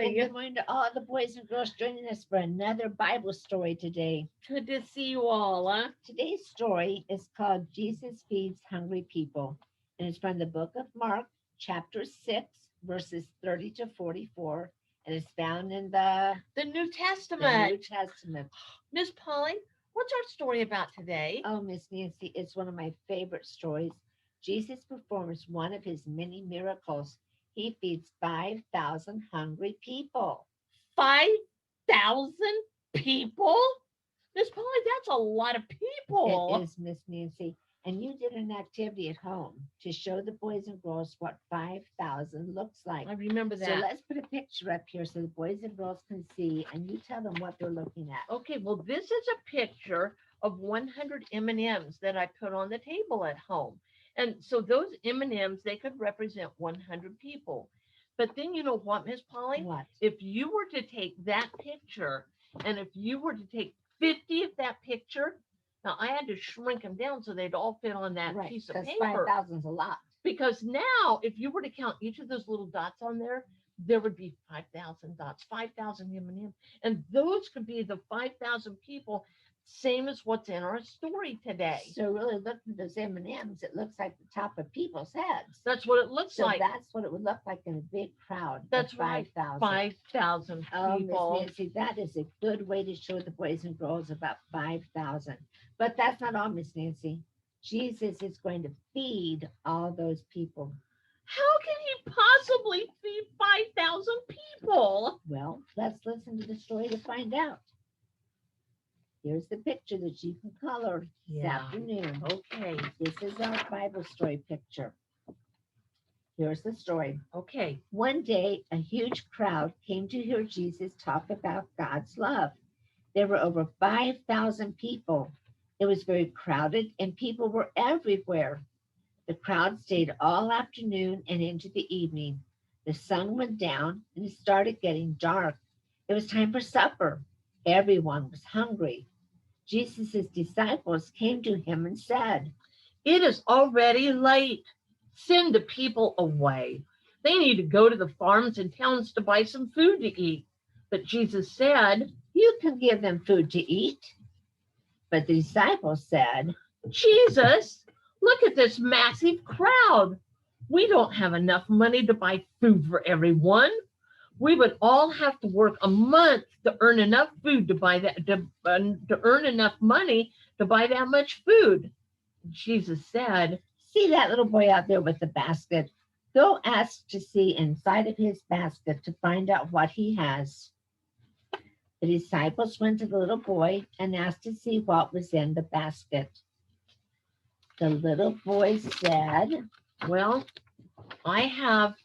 morning. Good morning to all the boys and girls joining us for another Bible story today. Good to see you all, huh? Today's story is called Jesus Feeds Hungry People, and it's from the book of Mark, chapter 6, verses 30 to 44, and it's found in The New the New Testament. Testament. Miss Polly, what's our story about today? Oh, Miss Nancy, it's one of my favorite stories. Jesus performs one of his many miracles. He feeds 5,000 hungry people. 5,000 people? Miss Polly, that's a lot of It people. is, Miss Nancy. And you did an activity at home to show the boys and girls what 5,000 looks like. I remember So that. let's put a picture up here so the boys and girls can see, and you tell them what they're looking at. Okay, well, this is a picture of 100 M&Ms that I put on the table at home. And so those M&Ms, they could represent 100 people. But then you know what, Miss Polly? What? If you were to take that picture and if you were to take 50 of that picture, now I had to shrink them down so they'd all fit on that Right, piece of because paper. 5,000 is a lot. Because now, if you were to count each of those little dots on there would be 5,000 dots, 5,000 M&Ms. And those could be the 5,000 people, same as what's in our story today. So really looking at those M&Ms, it looks like the top of people's heads. That's what it looks So like. that's what it would look like in a big crowd. That's of right. 5,000. 5,000 Oh, people. Miss Nancy, that is a good way to show the boys and girls about 5,000. But that's not all, Miss Nancy. Jesus is going to feed all those people. How can he possibly feed 5,000 people? Well, let's listen to the story to find out. Here's the picture that you can color this afternoon. Okay. This is our Bible story picture. Here's the story. Okay. One day, a huge crowd came to hear Jesus talk about God's love. There were over 5,000 people. It was very crowded and people were everywhere. The crowd stayed all afternoon and into the evening. The sun went down and it started getting dark. It was time for supper. Everyone was hungry. Jesus' disciples came to him and said, It is already late. Send the people away. They need to go to the farms and towns to buy some food to eat. But Jesus said, You can give them food to eat. But the disciples said, Jesus, look at this massive crowd. We don't have enough money to buy food for everyone. We would all have to work a month to earn enough food to buy that, to earn enough money to buy that much food. Jesus said, See that little boy out there with the basket? Go ask to see inside of his basket to find out what he has. The disciples went to the little boy and asked to see what was in the basket. The little boy said, Well, I have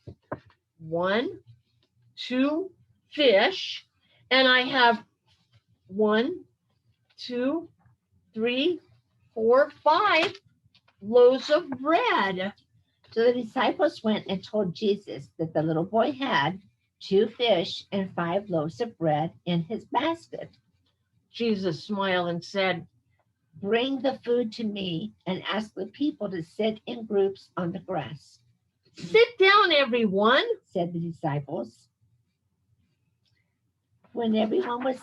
1, 2 fish, and I have 1, 2, 3, 4, 5 loaves of bread. So the disciples went and told Jesus that the little boy had 2 fish and 5 loaves of bread in his basket. Jesus smiled and said, Bring the food to me and ask the people to sit in groups on the grass. Sit down, everyone, said the disciples. When everyone was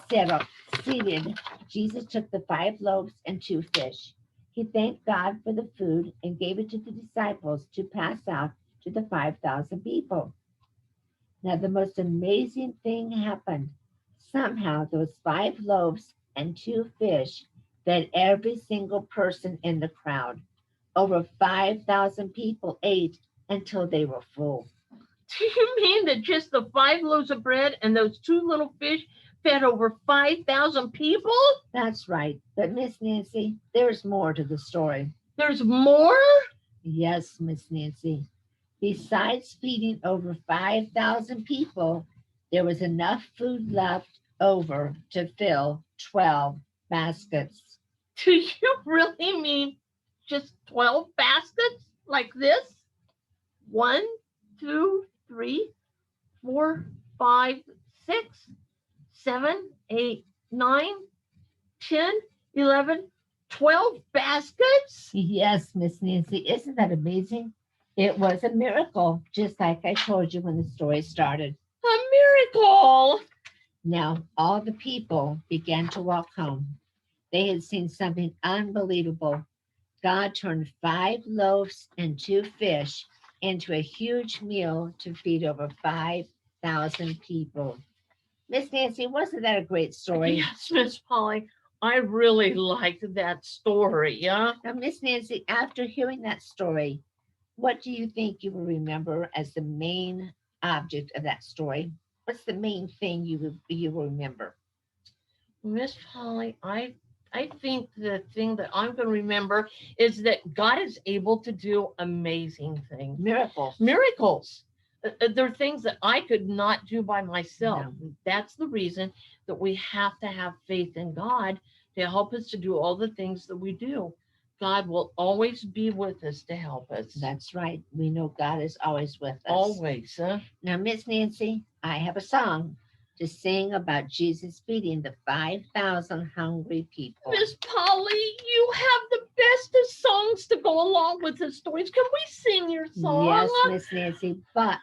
seated, Jesus took the 5 loaves and 2 fish. He thanked God for the food and gave it to the disciples to pass out to the 5,000 people. Now, the most amazing thing happened. Somehow, those 5 loaves and 2 fish fed every single person in the crowd. Over 5,000 people ate until they were full. Do you mean that just the 5 loaves of bread and those 2 little fish fed over 5,000 people? That's right. But Miss Nancy, there's more to the story. There's more? Yes, Miss Nancy. Besides feeding over 5,000 people, there was enough food left over to fill 12 baskets. Do you really mean just 12 baskets like this? 1, 2, 3, 4, 5, 6, 7, 8, 9, 10, 11, 12 baskets? Yes, Miss Nancy. Isn't that amazing? It was a miracle, just like I told you when the story started. A miracle. Now all the people began to walk home. They had seen something unbelievable. God turned 5 loaves and 2 fish into a huge meal to feed over 5,000 people. Miss Nancy, wasn't that a great story? Yes, Miss Polly. I really liked that story. Yeah. Now, Miss Nancy, after hearing that story, what do you think you will remember as the main object of that story? What's the main thing you will remember? Miss Polly, I think the thing that I'm going to remember is that God is able to do amazing things, Miracles. miracles. They're things that I could not do by myself. No. That's the reason that we have to have faith in God to help us to do all the things that we do. God will always be with us to help us. That's right. We know God is always with us. Always, huh? Now, Miss Nancy, I have a song to sing about Jesus feeding the 5,000 hungry people. Miss Polly, you have the best of songs to go along with the stories. Can we sing your song? Yes, Miss Nancy, but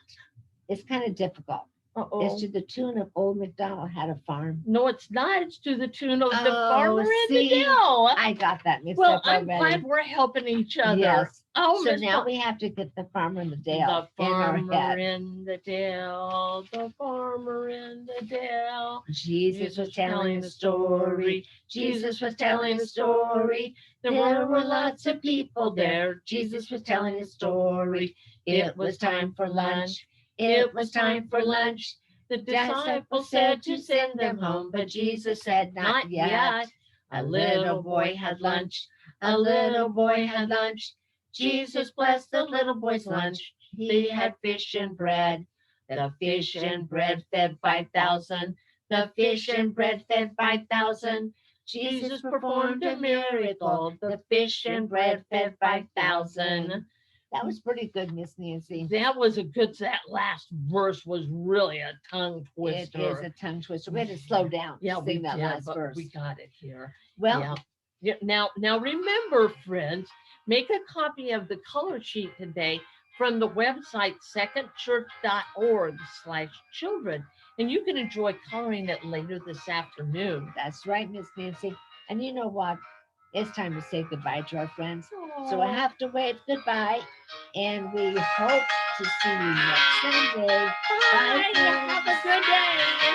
it's kind of difficult. Uh-oh. It's to the tune of Old MacDonald Had a Farm. No, it's not. It's to the tune of the Oh, farmer and the see, dell. I got that mixed Well, up I'm already. glad we're helping each other. Yes. Oh, So Miss now Polly. we have to get the farmer and the The dale in our farmer head. in the dell, the farmer in the dell. Jesus was telling a story. Jesus was telling a story. There were lots of people there. Jesus was telling a story. It was time for lunch. It was time for lunch. The Disciples said to send them home, but Jesus said, not yet. A little boy had lunch. A little boy had lunch. Jesus blessed the little boy's lunch. He had fish and bread. The fish and bread fed 5,000. The fish and bread fed 5,000. Jesus performed a miracle. The fish and bread fed 5,000. That was pretty good, Miss Nancy. That was a good. That last verse was really a tongue It twister. is a tongue twister. We had to slow down. Yeah, to we sing that did, last but verse. we got it here. Well, Yeah. Yeah. Now remember, friends, make a copy of the color sheet today from the website secondchurch.org/children, and you can enjoy coloring it later this afternoon. that's right, Miss Nancy. And you know what? It's time to say goodbye to our friends. So I have to wave goodbye, and we hope to see you next Sunday. Bye. Bye, friends. Have a good day.